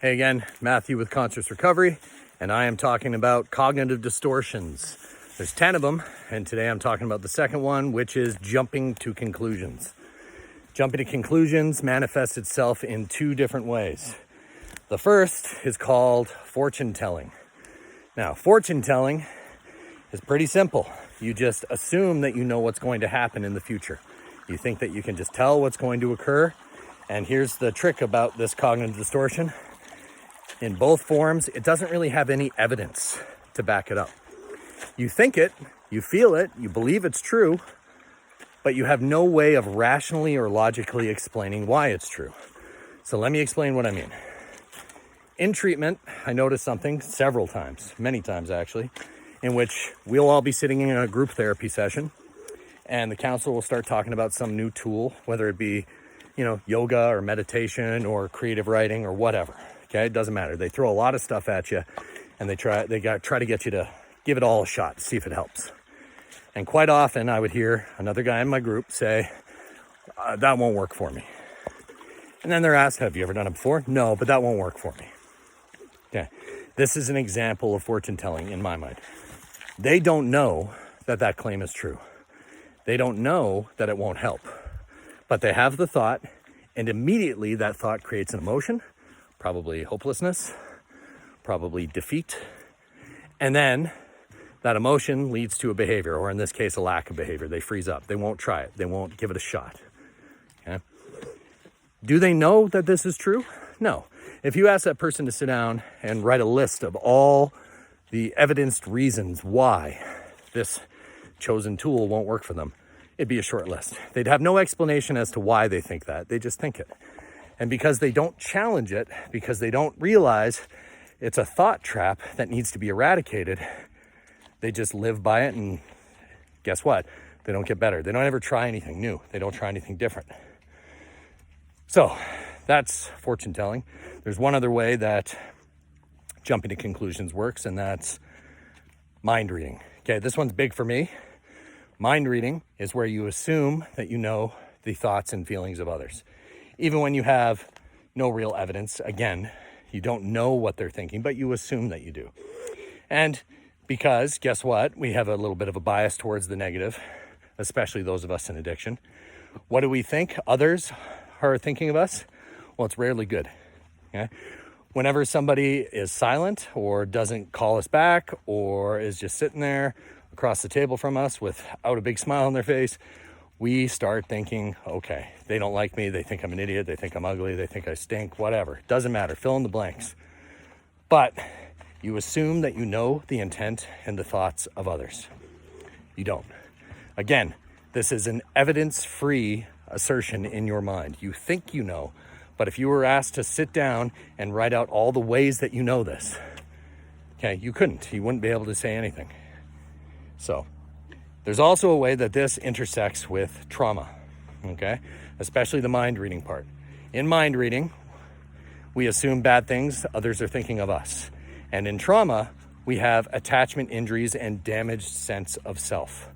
Hey again, Matthew with Conscious Recovery, and I am talking about cognitive distortions. There's 10 of them, and today I'm talking about the second one, which is jumping to conclusions. Jumping to conclusions manifests itself in two different ways. The first is called fortune telling. Now, fortune telling is pretty simple. You just assume that you know what's going to happen in the future. You think that you can just tell what's going to occur, and here's the trick about this cognitive distortion. In both forms, it doesn't really have any evidence to back it up. You think it, you feel it, you believe it's true, but you have no way of rationally or logically explaining why it's true. So let me explain what I mean. In treatment, I noticed something several times, many times actually, in which we'll all be sitting in a group therapy session and the counselor will start talking about some new tool, whether it be, yoga or meditation or creative writing or whatever. Okay, it doesn't matter. They throw a lot of stuff at you and they try to get you to give it all a shot, see if it helps. And quite often I would hear another guy in my group say, that won't work for me. And then they're asked, have you ever done it before? No, but that won't work for me. Okay, this is an example of fortune telling in my mind. They don't know that claim is true. They don't know that it won't help, but they have the thought, and immediately that thought creates an emotion, probably hopelessness, probably defeat. And then that emotion leads to a behavior, or in this case, a lack of behavior. They freeze up. They won't try it. They won't give it a shot. Okay? Do they know that this is true? No. If you ask that person to sit down and write a list of all the evidenced reasons why this chosen tool won't work for them, it'd be a short list. They'd have no explanation as to why they think that. They just think it. And because they don't challenge it, because they don't realize it's a thought trap that needs to be eradicated, they just live by it, and guess what? They don't get better. They don't ever try anything new. They don't try anything different. So that's fortune telling. There's one other way that jumping to conclusions works, and that's mind reading. Okay, this one's big for me. Mind reading is where you assume that you know the thoughts and feelings of others. Even when you have no real evidence, again, you don't know what they're thinking, but you assume that you do. And because, guess what? We have a little bit of a bias towards the negative, especially those of us in addiction. What do we think others are thinking of us? Well, it's rarely good. Okay? Whenever somebody is silent or doesn't call us back or is just sitting there across the table from us without a big smile on their face, we start thinking, okay, they don't like me, they think I'm an idiot, they think I'm ugly, they think I stink, whatever. Doesn't matter, fill in the blanks. But you assume that you know the intent and the thoughts of others. You don't. Again, this is an evidence-free assertion in your mind. You think you know, but if you were asked to sit down and write out all the ways that you know this, okay, you couldn't. You wouldn't be able to say anything. So, there's also a way that this intersects with trauma, okay? Especially the mind reading part. In mind reading, we assume bad things others are thinking of us. And in trauma, we have attachment injuries and damaged sense of self.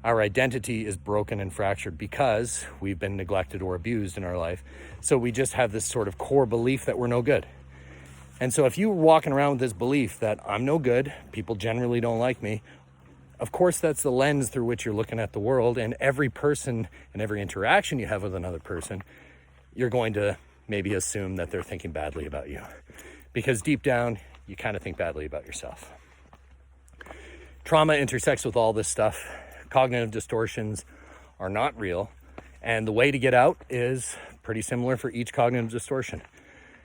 Our identity is broken and fractured because we've been neglected or abused in our life. So we just have this sort of core belief that we're no good. And so if you're walking around with this belief that I'm no good, people generally don't like me, of course, that's the lens through which you're looking at the world, and every person and every interaction you have with another person, you're going to maybe assume that they're thinking badly about you. Because deep down, you kind of think badly about yourself. Trauma intersects with all this stuff. Cognitive distortions are not real, and the way to get out is pretty similar for each cognitive distortion.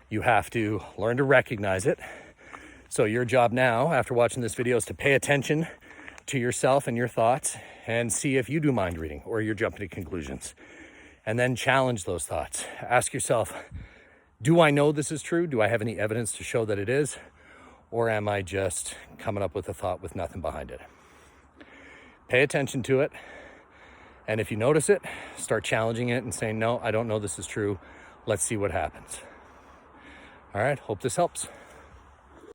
You have to learn to recognize it. So your job now, after watching this video, is to pay attention to yourself and your thoughts and see if you do mind reading or you're jumping to conclusions. And then challenge those thoughts. Ask yourself, do I know this is true? Do I have any evidence to show that it is? Or am I just coming up with a thought with nothing behind it? Pay attention to it. And if you notice it, start challenging it and saying, no, I don't know this is true. Let's see what happens. All right, hope this helps.